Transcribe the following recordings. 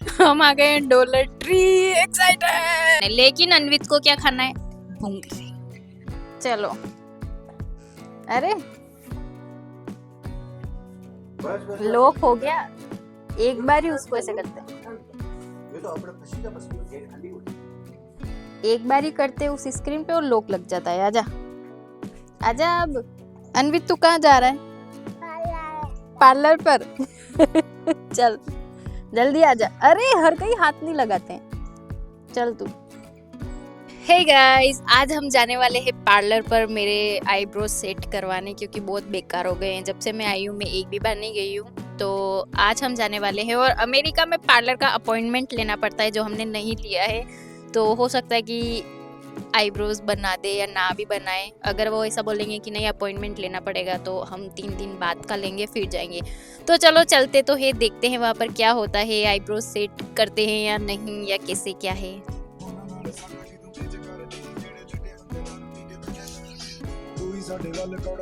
हम आ गए dollar tree, excited. लेकिन अन्वित को क्या खाना है? भूंगरी। चलो। अरे लॉक हो गया। एक बार ही उसको ऐसे करते हैं, एक बार ही करते उस स्क्रीन पे और लॉक लग जाता है। आजा आजा अब। अन्वित तू कहाँ जा रहा है? पार्लर पर। चल जल्दी आजा। अरे हर कहीं हाथ नहीं लगाते हैं। चल तू। हे गाइस, आज हम जाने वाले हैं पार्लर पर मेरे आईब्रो सेट करवाने, क्योंकि बहुत बेकार हो गए हैं। जब से मैं आई हूँ मैं एक भी बार नहीं गई हूँ। तो आज हम जाने वाले हैं और अमेरिका में पार्लर का अपॉइंटमेंट लेना पड़ता है, जो हमने नहीं लिया है। तो हो सकता है कि आईब्रोज बना दे या ना भी बनाए। अगर वो ऐसा बोलेंगे कि नहीं अपॉइंटमेंट लेना पड़ेगा, तो हम 3 दिन बाद का लेंगे फिर जाएंगे। तो चलो चलते तो है, देखते हैं वहाँ पर क्या होता है, आईब्रोज सेट करते हैं या नहीं, या कैसे क्या है।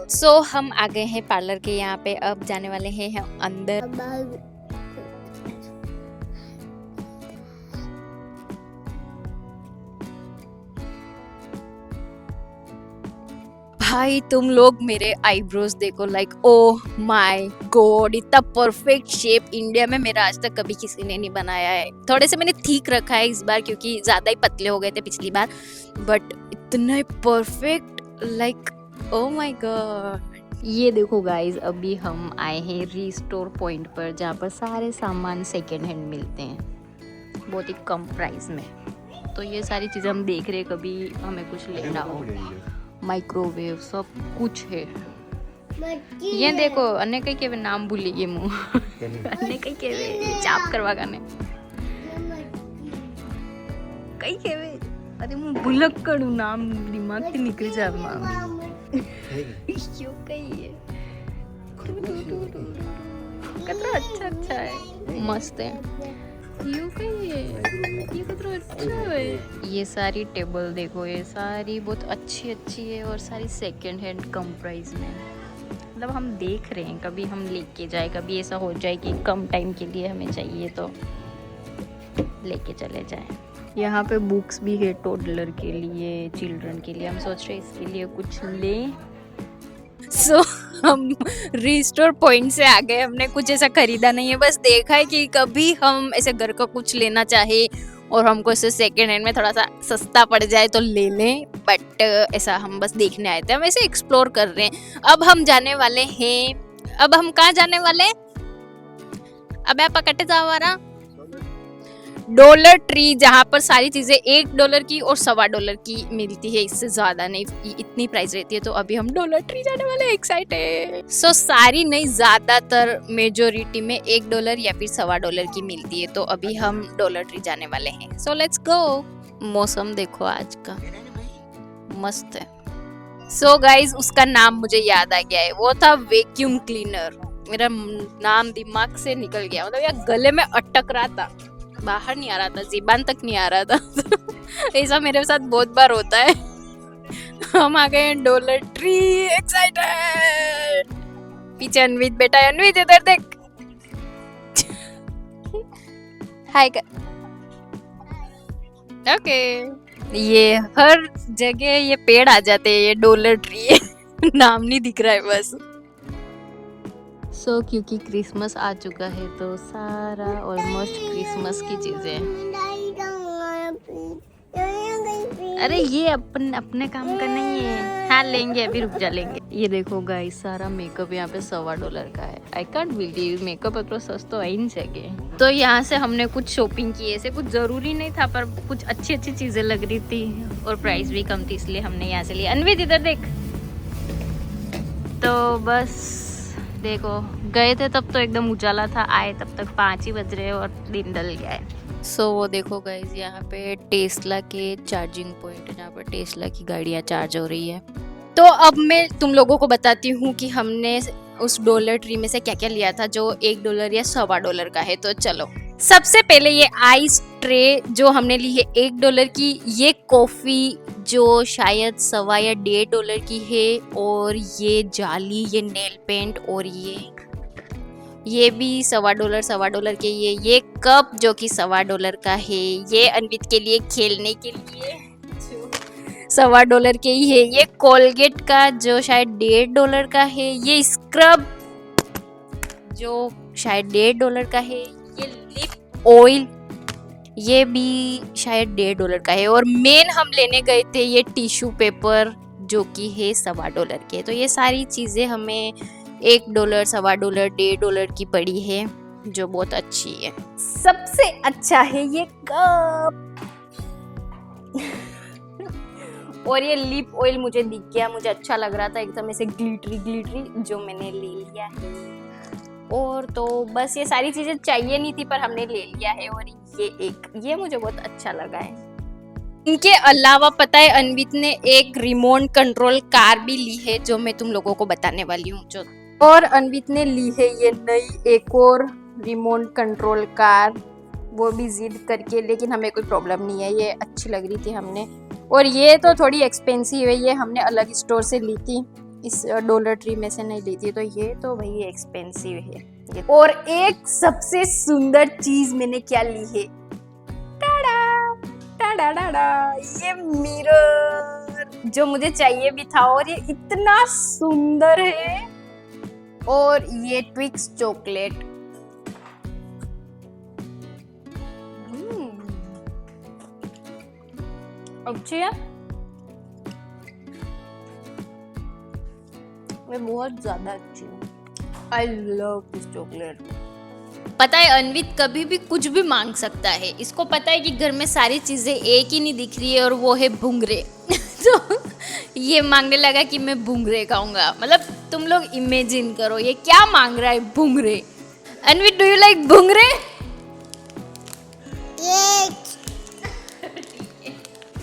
सो हम आ गए हैं पार्लर के यहाँ पे, अब जाने वाले हैं हम अंदर। भाई तुम लोग मेरे आईब्रोज देखो, लाइक ओ माय गॉड, इतना परफेक्ट शेप इंडिया में मेरा आज तक कभी किसी ने नहीं बनाया है। थोड़े से मैंने ठीक रखा है इस बार, क्योंकि ज्यादा ही पतले हो गए थे पिछली बार, बट इतने perfect, like oh my God. ये देखो गाइज, अभी हम आए हैं रीस्टोर पॉइंट पर, जहाँ पर सारे सामान सेकेंड हैंड मिलते हैं बहुत ही कम प्राइस में। तो ये सारी चीज़ें हम देख रहे हैं, कभी हमें कुछ लेना हो। माइक्रोवेव सब कुछ है। ये देखो अन्य कई के नाम भूली गए मुँह। अन्य कई के चाप करवा गाने कई के वे, अरे मुँह भुलक करूँ नाम दिमाग से निकल जा नाम। क्यों कही है कितना अच्छा है, मस्त है। क्यों कही है ये कितना अच्छा है। ये सारी टेबल देखो, ये सारी बहुत अच्छी है और सारी सेकंड हैंड कम प्राइस में। मतलब हम देख रहे हैं कभी हम लेके जाए, कभी ऐसा हो जाए कि कम टाइम के लिए हमें चाहिए तो लेके चले जाए। यहाँ पे बुक्स भी है टोडलर के लिए, चिल्ड्रन के लिए। हम सोच रहे हैं इसके लिए कुछ लें। सो हम रिस्टोर पॉइंट से आ गए, हमने कुछ ऐसा खरीदा नहीं है, बस देखा है कि कभी हम ऐसे घर का कुछ लेना चाहे और हमको ऐसे सेकेंड हैंड में थोड़ा सा सस्ता पड़ जाए तो ले लें, बट ऐसा हम बस देखने आए थे, हम ऐसे एक्सप्लोर कर रहे हैं। अब हम जाने वाले हैं, अब हम कहाँ जाने वाले हैं? अब आप पकड़े जाओ रहा डॉलर ट्री, जहाँ पर सारी चीजें $1 की और $1.25 की मिलती है, इससे ज्यादा नहीं, इतनी प्राइस रहती है। तो अभी हम डॉलर ट्री जाने वाले हैं, एक्साइटेड। सो सारी नहीं, ज्यादातर मेजोरिटी में $1 या फिर $1.25 की मिलती है। तो अभी हम डॉलर ट्री जाने वाले हैं, सो लेट्स गो। मौसम देखो आज का, मस्त है। सो गाइज, उसका नाम मुझे याद आ गया है, वो था वैक्यूम क्लीनर। मेरा नाम दिमाग से निकल गया, मतलब यार गले में अटक रहा था, बाहर नहीं आ रहा था, ज़ुबान तक नहीं आ रहा था। ऐसा मेरे साथ बहुत बार होता है। हम आ गए डॉलर ट्री, एक्साइटेड। पीछे अनवित बैठा है, अनवित इधर देख। हाय कर। ओके। ये हर जगह ये पेड़ आ जाते हैं, ये डॉलर ट्री है। नाम नहीं दिख रहा है बस। सो क्योंकि क्रिसमस आ चुका है तो सारा ऑलमोस्ट क्रिसमस की चीजें। अरे ये अपने काम का नहीं है। हाँ लेंगे, अभी रुक जा लेंगे। ये देखो गाइस, सारा मेकअप यहाँ पे $1.25 का है। आई कांट बिलीव मेकअप इतना सस्ता है इन जगह। तो यहाँ से हमने कुछ शॉपिंग की, ऐसे कुछ जरूरी नहीं था पर कुछ अच्छी चीजें लग रही थी और प्राइस भी कम थी, इसलिए हमने यहाँ से लिया। अनवित इधर देख। तो बस देखो, गए थे तब तो एकदम उजाला था, आए तब तक 5 ही बज रहे और दिन ढल गया है। सो वो देखो गाइज, यहाँ पे टेस्ला के चार्जिंग पॉइंट है, जहाँ पर टेस्ला की गाड़ियाँ चार्ज हो रही है। तो अब मैं तुम लोगों को बताती हूँ कि हमने उस डॉलर ट्री में से क्या क्या लिया था जो $1 या $1.25 का है। तो चलो, सबसे पहले ये आइस ट्रे जो हमने ली है $1 की, ये कॉफी जो शायद $1.25 या $1.5 की है, और ये जाली, ये नेल पेंट, और ये भी $1.25 के ये कप जो कि $1.25 का है, ये अनवित के लिए खेलने के लिए जो $1.25 के ही है। ये कोलगेट का जो शायद $1.5 का है। ये स्क्रब जो शायद $1.5 का है। ये लिप ऑयल ये भी शायद $1.5 का है। और मेन हम लेने गए थे ये टिश्यू पेपर जो कि है $1.25 के। तो ये सारी चीज़ें हमें $1, $1.25, $1.5 की पड़ी है, जो बहुत अच्छी है। सबसे अच्छा है ये कप और ये लिप ऑयल मुझे दिख गया, मुझे अच्छा लग रहा था एकदम ऐसे ग्लिटरी जो मैंने ले लिया है। और तो बस ये सारी चीजें चाहिए नहीं थी पर हमने ले लिया है। और ये मुझे बहुत अच्छा लगा है। इनके अलावा पता है अनवित ने एक रिमोट कंट्रोल कार भी ली है जो मैं तुम लोगों को बताने वाली हूँ। जो और अनवित ने ली है ये नई एक और रिमोट कंट्रोल कार, वो भी जिद करके, लेकिन हमें कोई प्रॉब्लम नहीं है, ये अच्छी लग रही थी हमने। और ये तो थोड़ी एक्सपेंसिव है, ये हमने अलग स्टोर से ली थी, इस डॉलर ट्री में से नहीं ली थी, तो ये तो भाई एक्सपेंसिव है। और एक सबसे सुंदर चीज मैंने क्या ली है, ये मिरर जो मुझे चाहिए भी था और ये इतना सुंदर है। और ये ट्विक्स चॉकलेट, अच्छी है, मैं बहुत ज्यादा अच्छी हूँ। I love this chocolate. पता है अनवित कभी भी कुछ भी मांग सकता है, इसको पता है कि घर में सारी चीजें एक ही नहीं दिख रही है और वो है भुंगरे तो ये मांगने लगा कि मैं भुंगरे खाऊंगा। मतलब तुम लोग इमेजिन करो ये क्या मांग रहा है, भुंगरे। Anvit do you like भुंगरे?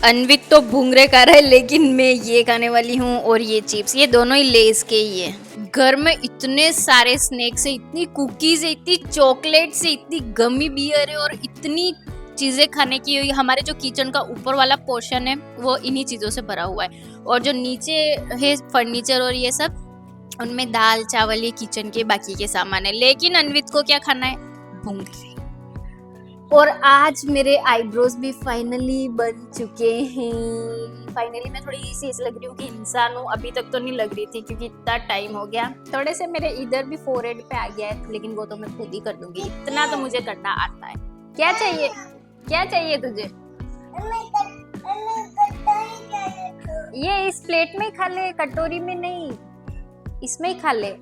Anvit तो भुंगरे खा रहा है लेकिन मैं ये खाने वाली हूँ। और ये चिप्स, ये दोनों ही लेस के ही है। घर में इतने सारे स्नैक्स है, इतनी कुकीज है, इतनी चॉकलेट्स है, इतनी गमी बियर है और इतनी चीजें खाने की। हमारे जो किचन का ऊपर वाला पोर्शन है वो इन्हीं चीजों से भरा हुआ है, और जो नीचे है फर्नीचर और ये सब, उनमें दाल चावल ये किचन के बाकी के सामान है। लेकिन अनवित को क्या खाना है, भुंगरे। और आज मेरे आईब्रोज भी फाइनली बन चुके हैं। फाइनली मैं थोड़ी सी ऐसी लग रही हूँ कि इंसान हूँ, अभी तक तो नहीं लग रही थी क्योंकि इतना टाइम हो गया। थोड़े से मेरे इधर भी फोरहेड पे आ गया है, लेकिन वो तो मैं खुद ही कर दूंगी, इतना तो मुझे करना आता है। क्या चाहिए, क्या चाहिए तुझे? ये इस प्लेट में खा ले, कटोरी में नहीं, इसमें ही खा ले।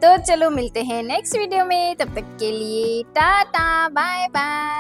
तो चलो मिलते हैं नेक्स्ट वीडियो में, तब तक के लिए टाटा बाय बाय।